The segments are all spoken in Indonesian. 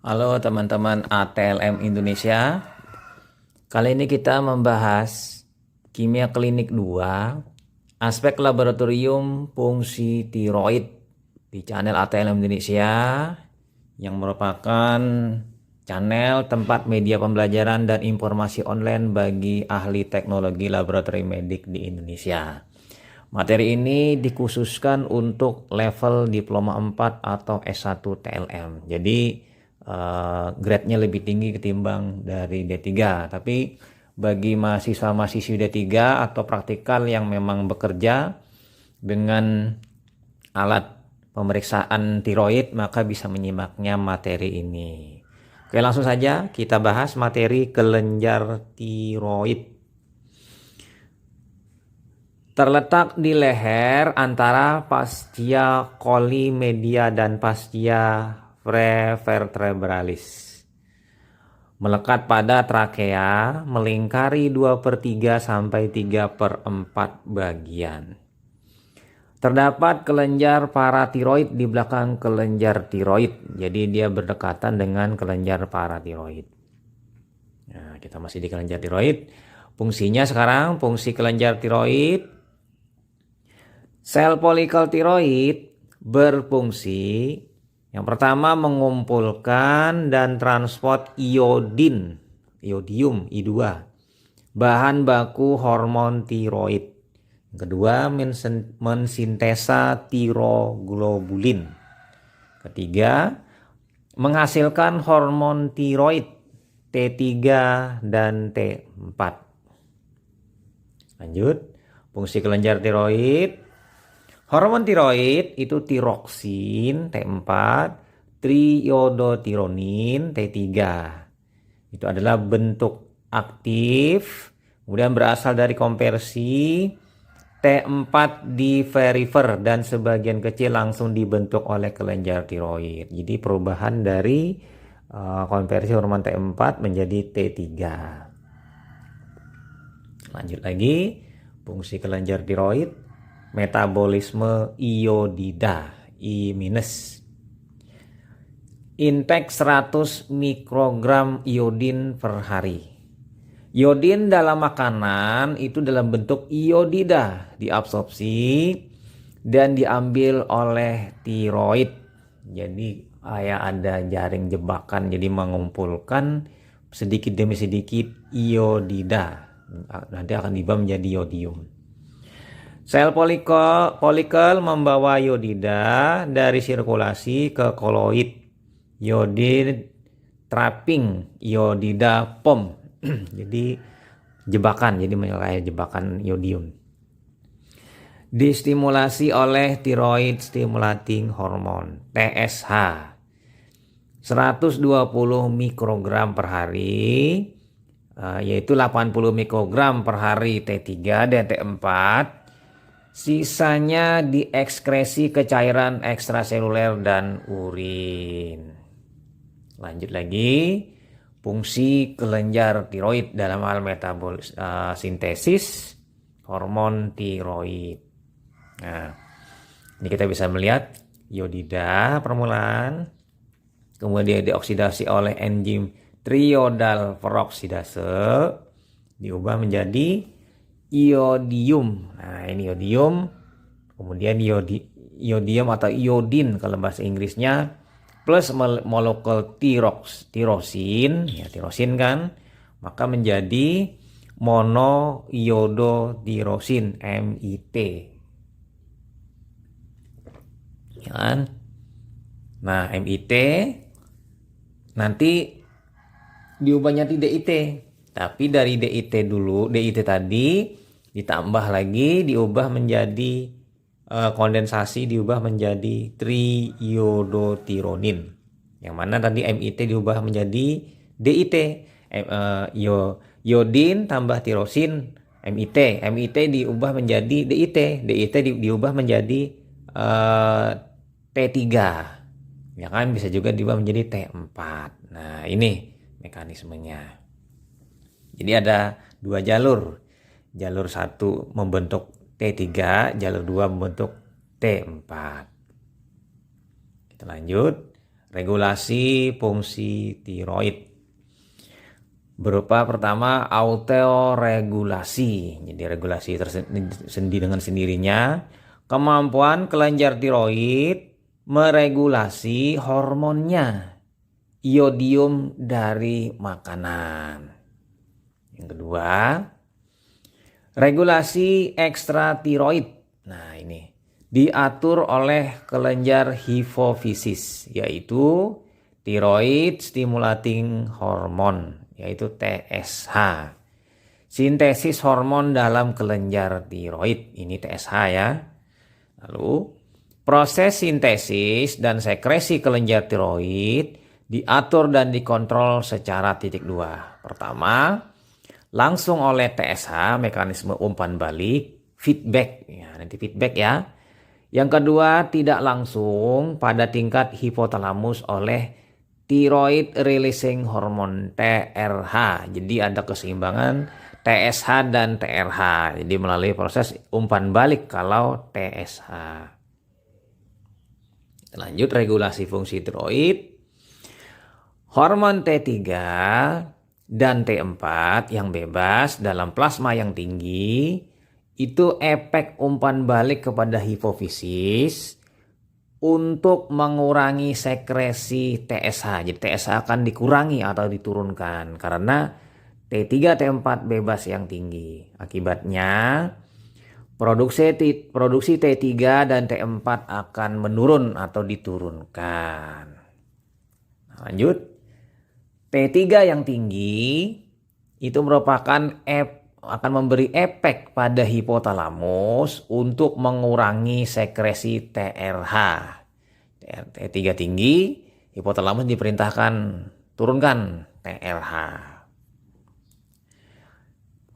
Halo teman-teman ATLM Indonesia. Kali ini kita membahas kimia klinik 2, aspek laboratorium fungsi tiroid di channel ATLM Indonesia yang merupakan channel tempat media pembelajaran dan informasi online bagi ahli teknologi laboratorium medik di Indonesia. Materi ini dikhususkan untuk level diploma 4 atau S1 TLM. Jadi grade-nya lebih tinggi ketimbang dari D3. Tapi bagi mahasiswa-mahasiswi D3 atau praktikal yang memang bekerja dengan alat pemeriksaan tiroid, maka bisa menyimaknya materi ini. Oke, langsung saja kita bahas materi kelenjar tiroid. Terletak di leher antara fascia coli media dan fascia prevertebralis. Melekat pada trakea, melingkari 2/3 sampai 3/4 bagian. Terdapat kelenjar paratiroid di belakang kelenjar tiroid. Jadi dia berdekatan dengan kelenjar paratiroid. Nah, kita masih di kelenjar tiroid. Fungsinya sekarang, fungsi kelenjar tiroid. Sel folikel tiroid berfungsi yang pertama mengumpulkan dan transport iodium I2, bahan baku hormon tiroid. Yang kedua mensintesa tiroglobulin. Ketiga menghasilkan hormon tiroid T3 dan T4. Lanjut, fungsi kelenjar tiroid. Hormon tiroid itu tiroksin T4, triiodotironin T3. Itu adalah bentuk aktif, kemudian berasal dari konversi T4 di perifer dan sebagian kecil langsung dibentuk oleh kelenjar tiroid. Jadi perubahan dari konversi hormon T4 menjadi T3. Lanjut lagi, fungsi kelenjar tiroid. Metabolisme iodida I-. Intake 100 mikrogram iodin per hari. Iodin dalam makanan itu dalam bentuk iodida, diabsorpsi dan diambil oleh tiroid. Jadi ada jaring jebakan, jadi mengumpulkan sedikit demi sedikit iodida. Nanti akan diubah menjadi iodium. Sel folikel membawa iodida dari sirkulasi ke koloid. Iodid trapping, iodida pom. Jadi jebakan, jadi kayak jebakan iodium. Distimulasi oleh thyroid stimulating hormone TSH. 120 mikrogram per hari, yaitu 80 mikrogram per hari T3 dan T4. Sisanya diekskresi ke cairan ekstraseluler dan urin. Lanjut lagi, fungsi kelenjar tiroid dalam hal sintesis hormon tiroid. Nah, ini kita bisa melihat iodida permulaan, kemudian dioksidasi oleh enzim triiodal peroksidase, diubah menjadi iodium. Nah, ini iodium, kemudian iodium atau iodin kalau bahasa Inggrisnya, plus molekul tirosin, ya tirosin kan, maka menjadi monoiodotirosin MIT. Ya kan? Nah, MIT nanti diubah jadi DIT. Tapi dari DIT dulu, DIT tadi ditambah lagi, diubah menjadi kondensasi, diubah menjadi triiodotironin. Yang mana tadi MIT diubah menjadi DIT. Iodin tambah tirosin MIT. MIT diubah menjadi DIT. DIT diubah menjadi T3. Ya kan, bisa juga diubah menjadi T4. Nah, ini mekanismenya. Jadi ada dua jalur. Jalur satu membentuk T3, jalur 2 membentuk T4. Kita lanjut. regulasi fungsi tiroid. Berupa pertama autoregulasi, jadi regulasi tersendiri dengan sendirinya. Kemampuan kelenjar tiroid meregulasi hormonnya, iodium dari makanan. Yang kedua, regulasi ekstratiroid. Nah ini diatur oleh kelenjar hipofisis, yaitu thyroid stimulating hormone, yaitu TSH. Sintesis hormon dalam kelenjar tiroid, ini TSH ya. Lalu proses sintesis dan sekresi kelenjar tiroid diatur dan dikontrol secara titik dua. Pertama, langsung oleh TSH, mekanisme umpan balik, feedback. Ya, nanti feedback ya. Yang kedua, tidak langsung pada tingkat hipotalamus oleh thyroid releasing hormone TRH. Jadi ada keseimbangan TSH dan TRH. Jadi melalui proses umpan balik kalau TSH. Lanjut regulasi fungsi tiroid. Hormon T3 dan T4 yang bebas dalam plasma yang tinggi itu efek umpan balik kepada hipofisis untuk mengurangi sekresi TSH. Jadi TSH akan dikurangi atau diturunkan karena T3 T4 bebas yang tinggi. Akibatnya produksi T3 dan T4 akan menurun atau diturunkan. Nah, lanjut. T3 yang tinggi itu merupakan akan memberi efek pada hipotalamus untuk mengurangi sekresi TRH. T3 tinggi, hipotalamus diperintahkan turunkan TRH.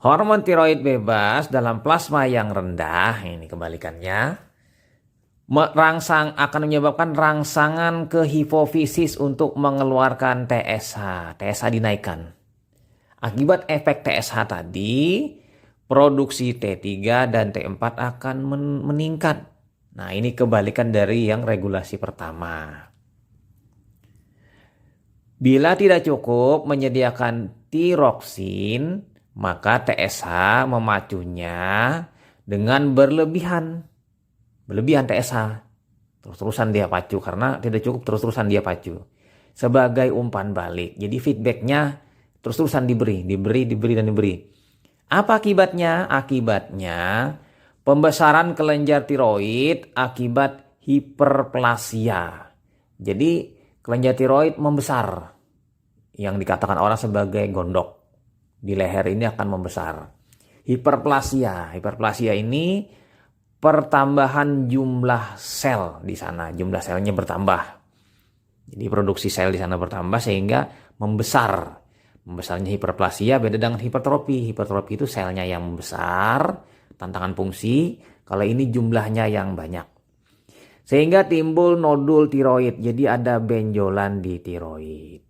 Hormon tiroid bebas dalam plasma yang rendah, ini kebalikannya, akan menyebabkan rangsangan ke hipofisis untuk mengeluarkan TSH. TSH dinaikkan. Akibat efek TSH tadi, produksi T3 dan T4 akan meningkat. Nah, ini kebalikan dari yang regulasi pertama. Bila tidak cukup menyediakan tiroksin, maka TSH memacunya dengan berlebihan. Berlebihan TSH. Terus-terusan dia pacu karena tidak cukup terus-terusan dia pacu. Sebagai umpan balik. Jadi feedbacknya terus-terusan diberi. Apa akibatnya? Akibatnya pembesaran kelenjar tiroid akibat hiperplasia. Jadi kelenjar tiroid membesar. Yang dikatakan orang sebagai gondok. Di leher ini akan membesar. Hiperplasia. Hiperplasia ini pertambahan jumlah sel di sana. Jumlah selnya bertambah. Jadi produksi sel di sana bertambah sehingga membesar. Membesarnya hiperplasia beda dengan hipertrofi. Hipertrofi itu selnya yang membesar, tantangan fungsi. Kalau ini jumlahnya yang banyak. Sehingga timbul nodul tiroid. Jadi ada benjolan di tiroid.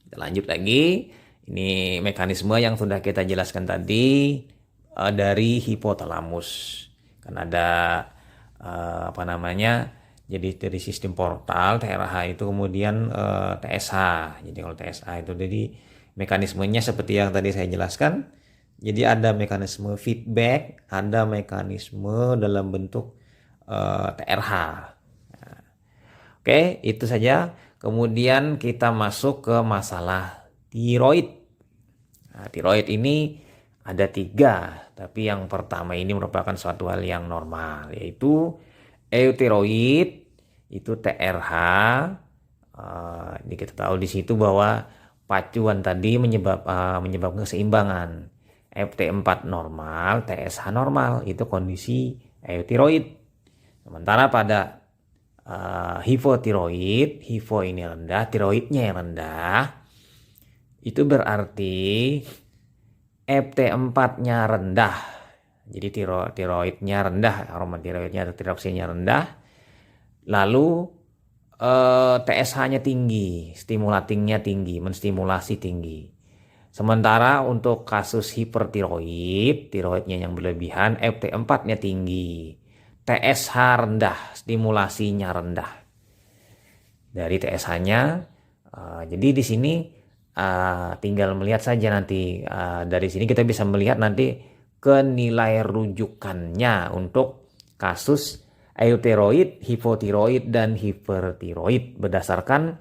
Kita lanjut lagi. Ini mekanisme yang sudah kita jelaskan tadi dari hipotalamus. Kan ada jadi dari sistem portal TRH itu kemudian TSH. Jadi kalau TSH itu jadi mekanismenya seperti yang tadi saya jelaskan. Jadi ada mekanisme feedback, ada mekanisme dalam bentuk TRH. Nah, oke, itu saja. Kemudian kita masuk ke masalah tiroid. Nah, tiroid ini ada 3, tapi yang pertama ini merupakan suatu hal yang normal, yaitu eutiroid, itu TRH. Ini kita tahu di situ bahwa pacuan tadi menyebabkan keseimbangan. FT4 normal, TSH normal, itu kondisi eutiroid. Sementara pada hipotiroid, hipo ini rendah, tiroidnya yang rendah. Itu berarti FT4-nya rendah. Jadi tiroidnya rendah, hormon tiroidnya atau tiroksinnya rendah. Lalu TSH-nya tinggi, stimulatingnya tinggi, menstimulasi tinggi. Sementara untuk kasus hipertiroid, tiroidnya yang berlebihan, FT4-nya tinggi. TSH rendah, stimulasinya rendah. dari TSH-nya. Jadi di sini tinggal melihat saja nanti, dari sini kita bisa melihat nanti ke nilai rujukannya untuk kasus eutiroid, hipotiroid, dan hipertiroid berdasarkan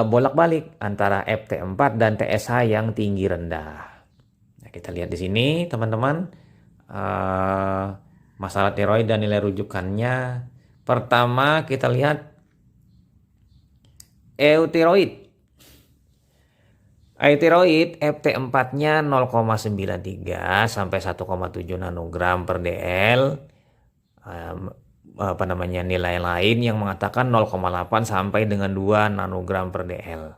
bolak-balik antara FT4 dan TSH yang tinggi rendah. Nah, kita lihat di sini teman-teman, masalah tiroid dan nilai rujukannya. Pertama kita lihat eutiroid. Eutiroid FT4-nya 0,93 sampai 1,7 nanogram per dl. Nilai lain yang mengatakan 0,8 sampai dengan 2 nanogram per dl.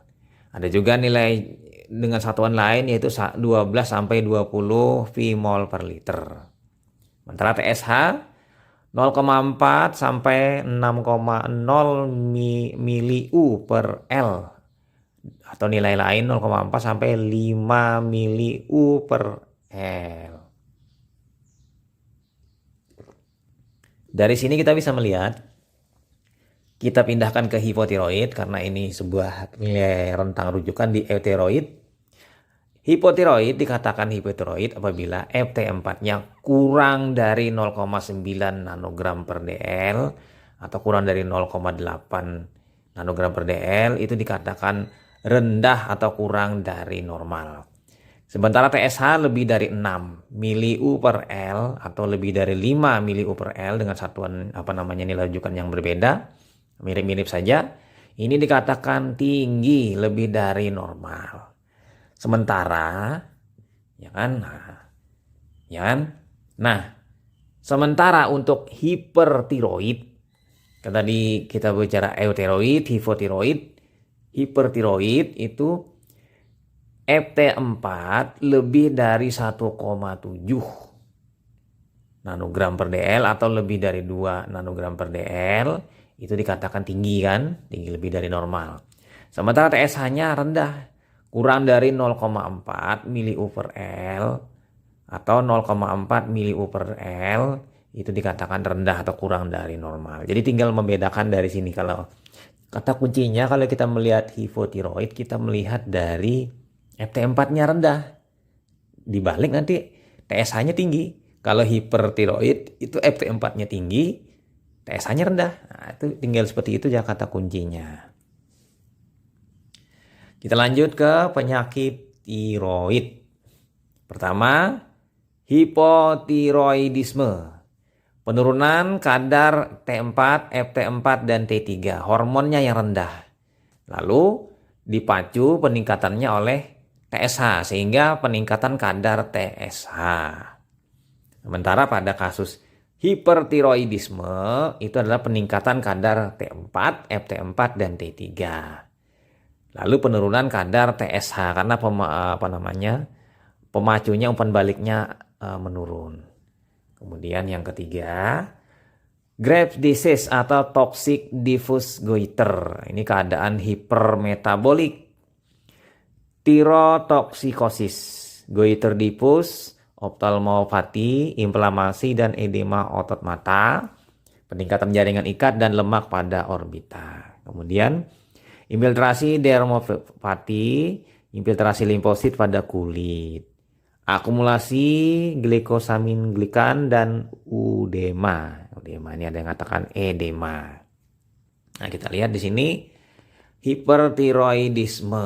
Ada juga nilai dengan satuan lain yaitu 12 sampai 20 vmol per liter. Sementara TSH 0,4 sampai 6,0 miliu per L, atau nilai lain 0,4 sampai 5 miliu per L. Dari sini kita bisa melihat, kita pindahkan ke hipotiroid karena ini sebuah nilai rentang rujukan di eutiroid. Hipotiroid dikatakan hipotiroid apabila FT4-nya kurang dari 0,9 nanogram per dl atau kurang dari 0,8 nanogram per dl, itu dikatakan rendah atau kurang dari normal. Sementara TSH lebih dari 6 miliu per L atau lebih dari 5 miliu per L dengan satuan nilai rujukan yang berbeda, mirip-mirip saja, ini dikatakan tinggi, lebih dari normal. Sementara, sementara untuk hipertiroid, tadi kita bicara eutiroid, hipotiroid, hipertiroid itu FT4 lebih dari 1,7 nanogram per dl atau lebih dari 2 nanogram per dl, itu dikatakan tinggi kan, tinggi lebih dari normal. Sementara TSH-nya rendah, kurang dari 0,4 miliu per L atau 0,4 miliu per L, itu dikatakan rendah atau kurang dari normal. Jadi tinggal membedakan dari sini. Kalau kata kuncinya, kalau kita melihat hipotiroid, kita melihat dari FT4-nya rendah, dibalik nanti TSH-nya tinggi. Kalau hipertiroid itu FT4-nya tinggi, TSH-nya rendah. Nah, itu tinggal seperti itu ya kata kuncinya. Kita lanjut ke penyakit tiroid. Pertama, hipotiroidisme. Penurunan kadar T4, FT4, dan T3, hormonnya yang rendah. Lalu dipacu peningkatannya oleh TSH sehingga peningkatan kadar TSH. Sementara pada kasus hipertiroidisme itu adalah peningkatan kadar T4, FT4, dan T3. Lalu penurunan kadar TSH karena pemacunya, umpan baliknya menurun. Kemudian yang ketiga, Graves' disease atau toxic diffuse goiter. Ini keadaan hipermetabolik. Tirotoksikosis, goiter diffuse, ophthalmopathy, inflamasi dan edema otot mata, peningkatan jaringan ikat dan lemak pada orbita. Kemudian infiltrasi dermopati, infiltrasi limfosit pada kulit, akumulasi glikosamin glikan, dan udema. Udema ini ada yang katakan edema. Nah, kita lihat di sini hipertiroidisme.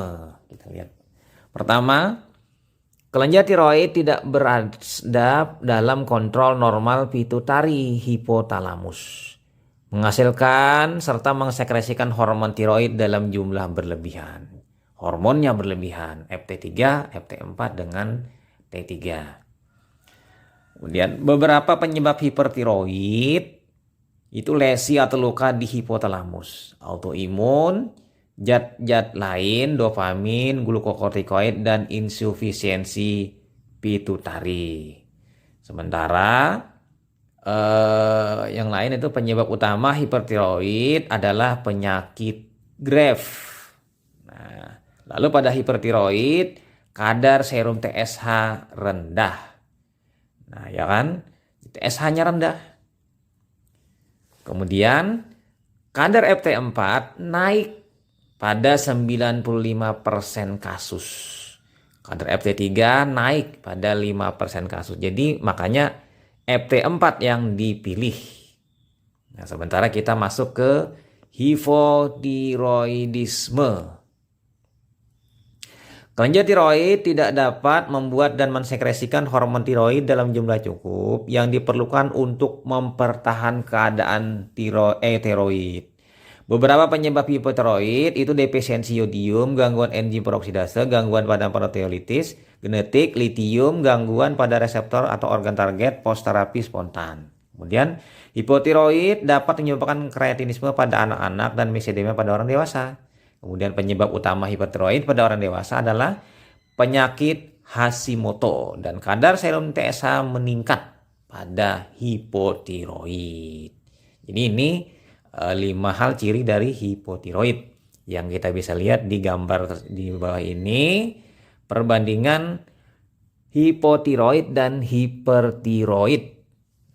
Kita lihat. Pertama, kelenjar tiroid tidak berada dalam kontrol normal pituitari hipotalamus, menghasilkan serta mengsekresikan hormon tiroid dalam jumlah berlebihan. Hormonnya berlebihan, FT3, FT4 dengan T3. Kemudian beberapa penyebab hipertiroid itu lesi atau luka di hipotalamus, autoimun, zat-zat lain, dopamin, glukokortikoid, dan insufisiensi pituitari. Sementara yang lain itu penyebab utama hipertiroid adalah penyakit Graves. Nah, lalu pada hipertiroid kadar serum TSH rendah. Nah, ya kan? TSH-nya rendah. Kemudian kadar FT4 naik pada 95% kasus. Kadar FT3 naik pada 5% kasus. Jadi makanya FT4 yang dipilih. Nah, sementara kita masuk ke hipotiroidisme. Kelenjar tiroid tidak dapat membuat dan mensekresikan hormon tiroid dalam jumlah cukup yang diperlukan untuk mempertahankan keadaan tiroid. Beberapa penyebab hipotiroid itu defisiensi yodium, gangguan enzim peroksidase, gangguan pada proteolitis, genetik, litium, gangguan pada reseptor atau organ target, post terapi spontan. Kemudian hipotiroid dapat menyebabkan kreatinisme pada anak-anak dan mesedemia pada orang dewasa. Kemudian penyebab utama hipertiroid pada orang dewasa adalah penyakit Hashimoto dan kadar serum TSH meningkat pada hipotiroid. Jadi ini 5 hal ciri dari hipotiroid yang kita bisa lihat di gambar di bawah ini, perbandingan hipotiroid dan hipertiroid.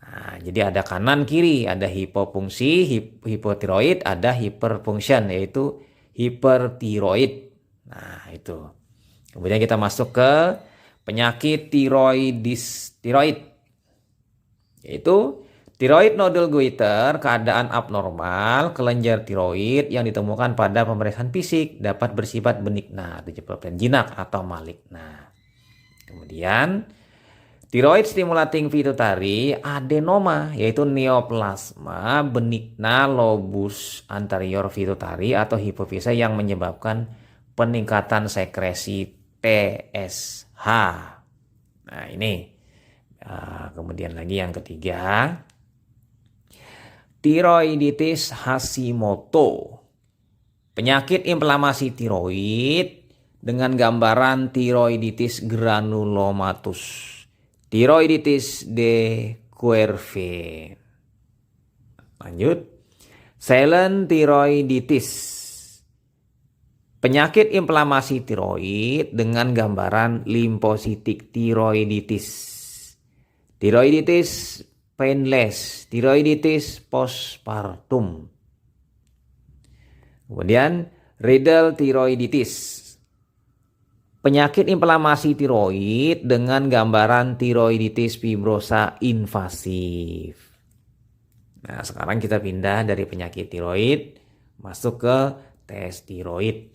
Nah, jadi ada kanan kiri, ada hipofungsi, hipotiroid, ada hiperfunction yaitu hipertiroid. Nah, itu. Kemudian kita masuk ke penyakit tiroid, yaitu tiroid nodule goiter, keadaan abnormal kelenjar tiroid yang ditemukan pada pemeriksaan fisik dapat bersifat benigna, 70% jinak atau maligna. Kemudian tiroid stimulating pituitary adenoma, yaitu neoplasma benigna lobus anterior pituitary atau hipofise yang menyebabkan peningkatan sekresi TSH. Nah, ini. Kemudian lagi yang ketiga, tiroiditis Hashimoto, penyakit inflamasi tiroid dengan gambaran tiroiditis granulomatus. Tiroiditis de Quervain. Lanjut. Silent tiroiditis. Penyakit inflamasi tiroid dengan gambaran limfositik tiroiditis. Tiroiditis painless. Tiroiditis postpartum. Kemudian riddle tiroiditis. Penyakit inflamasi tiroid dengan gambaran tiroiditis fibrosa invasif. Nah, sekarang kita pindah dari penyakit tiroid masuk ke tes tiroid.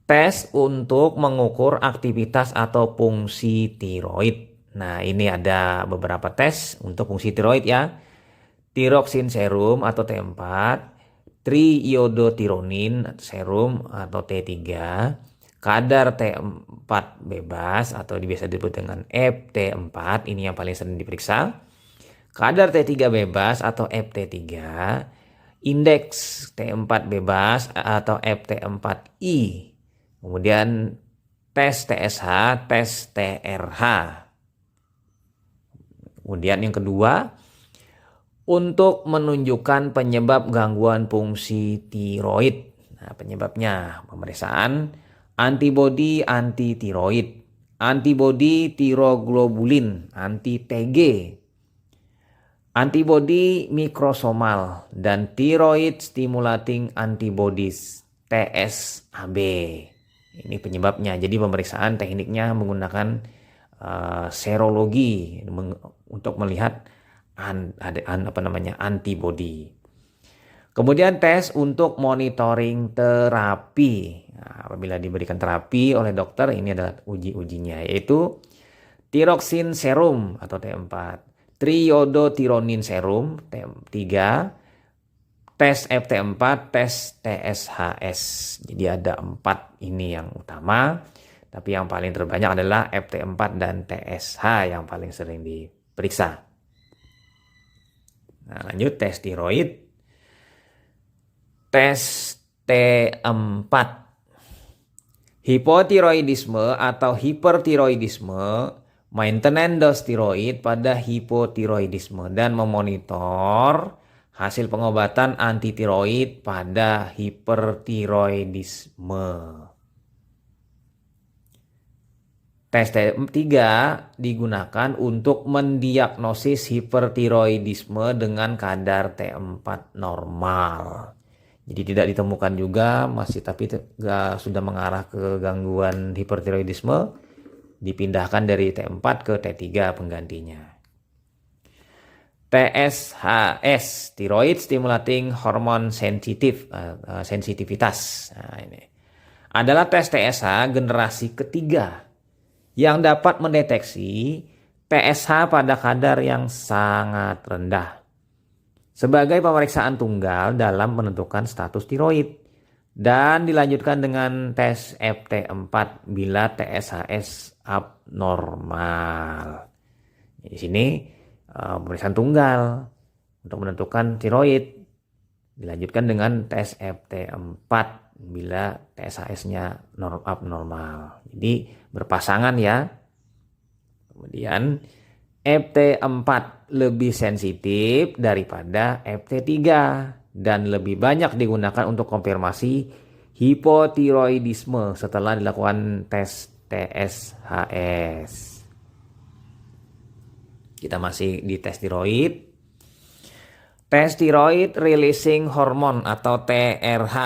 Tes untuk mengukur aktivitas atau fungsi tiroid. Nah, ini ada beberapa tes untuk fungsi tiroid ya. Tiroxin serum atau T4, triiodotironin serum atau T3, kadar T4 bebas atau biasa disebut dengan FT4, ini yang paling sering diperiksa. Kadar T3 bebas atau FT3, indeks T4 bebas atau FT4I. Kemudian tes TSH, tes TRH. Kemudian yang kedua, untuk menunjukkan penyebab gangguan fungsi tiroid. Nah, penyebabnya pemeriksaan antibodi anti-tiroid, antibodi tiroglobulin, anti-TG, antibodi mikrosomal, dan thyroid stimulating antibodies, TSAB. Ini penyebabnya. Jadi pemeriksaan tekniknya menggunakan serologi untuk melihat antibodi. Kemudian tes untuk monitoring terapi. Nah, apabila diberikan terapi oleh dokter, ini adalah uji-ujinya, yaitu tiroxin serum atau T4, triiodotironin serum T3, tes FT4, tes TSHS. Jadi ada 4 ini yang utama, tapi yang paling terbanyak adalah FT4 dan TSH yang paling sering diperiksa. Nah, lanjut tes tiroid. Tes T4. Hipotiroidisme atau hipertiroidisme, maintenance dose tiroid pada hipotiroidisme dan memonitor hasil pengobatan antitiroid pada hipertiroidisme. Tes T3 digunakan untuk mendiagnosis hipertiroidisme dengan kadar T4 normal. Jadi tidak ditemukan juga tapi sudah mengarah ke gangguan hipertiroidisme, dipindahkan dari T4 ke T3 penggantinya. TSHS, Thyroid Stimulating Hormone Sensitivitas. Nah, ini adalah tes TSH generasi ketiga yang dapat mendeteksi TSH pada kadar yang sangat rendah sebagai pemeriksaan tunggal dalam menentukan status tiroid, dan dilanjutkan dengan tes FT4 bila TSHS abnormal. Di sini pemeriksaan tunggal untuk menentukan tiroid, dilanjutkan dengan tes FT4 bila TSHS-nya abnormal. Jadi berpasangan ya. Kemudian FT4 lebih sensitif daripada FT3 dan lebih banyak digunakan untuk konfirmasi hipotiroidisme setelah dilakukan tes TSHS. Kita masih di tes tiroid. Tes Thyroid Releasing Hormone atau TRH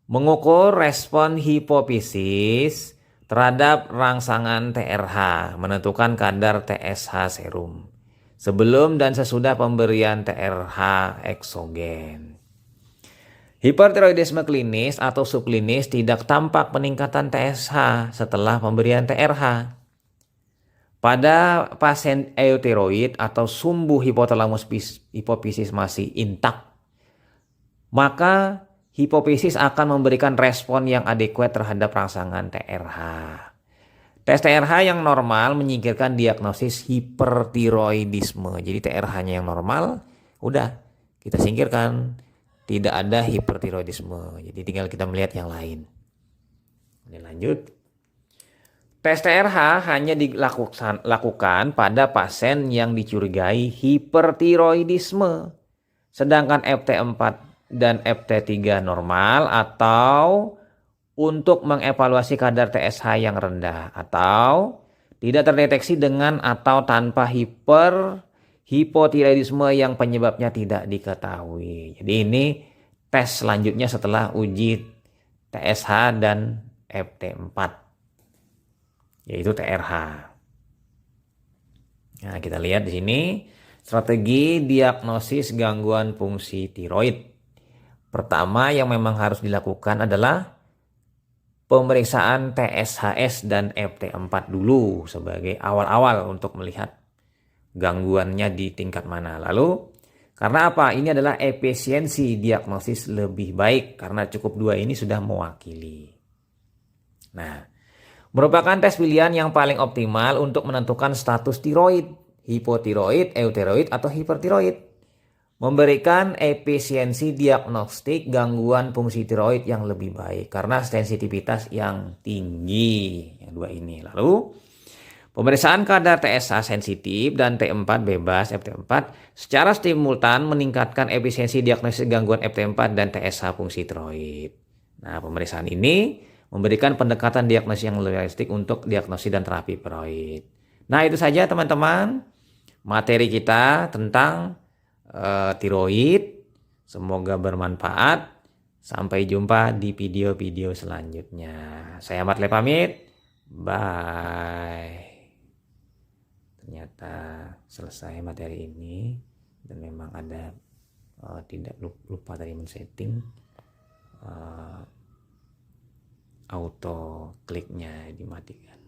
mengukur respon hipofisis terhadap rangsangan TRH, menentukan kadar TSH serum sebelum dan sesudah pemberian TRH eksogen. Hipertiroidisme klinis atau subklinis tidak tampak peningkatan TSH setelah pemberian TRH. Pada pasien eutiroid atau sumbu hipotalamus hipofisis masih intak, maka hipofisis akan memberikan respon yang adekuat terhadap rangsangan TRH. Tes TRH yang normal menyingkirkan diagnosis hipertiroidisme. Jadi TRH-nya yang normal, udah kita singkirkan, tidak ada hipertiroidisme. Jadi tinggal kita melihat yang lain. Ini lanjut. Tes TRH hanya dilakukan pada pasien yang dicurigai hipertiroidisme. Sedangkan FT4 dan FT3 normal, atau untuk mengevaluasi kadar TSH yang rendah atau tidak terdeteksi dengan atau tanpa hipotiroidisme yang penyebabnya tidak diketahui. Jadi ini tes selanjutnya setelah uji TSH dan FT4. Yaitu TRH. Nah, kita lihat di sini strategi diagnosis gangguan fungsi tiroid. Pertama yang memang harus dilakukan adalah pemeriksaan TSHS dan FT4 dulu sebagai awal-awal untuk melihat gangguannya di tingkat mana. Lalu karena apa? Ini adalah efisiensi diagnosis lebih baik karena cukup dua ini sudah mewakili. Nah, merupakan tes pilihan yang paling optimal untuk menentukan status tiroid, hipotiroid, eutiroid, atau hipertiroid. Memberikan efisiensi diagnostik gangguan fungsi tiroid yang lebih baik karena sensitivitas yang tinggi. Yang dua ini. Lalu, pemeriksaan kadar TSH sensitif dan T4 bebas FT4 secara simultan meningkatkan efisiensi diagnosis gangguan FT4 dan TSH fungsi tiroid. Nah, pemeriksaan ini memberikan pendekatan diagnosis yang lebih realistik untuk diagnosis dan terapi tiroid. Nah, itu saja teman-teman materi kita tentang tiroid. Semoga bermanfaat. Sampai jumpa di video-video selanjutnya. Saya Ahmad Le pamit. Bye. Ternyata selesai materi ini dan memang ada tidak lupa tadi men-setting auto kliknya dimatikan.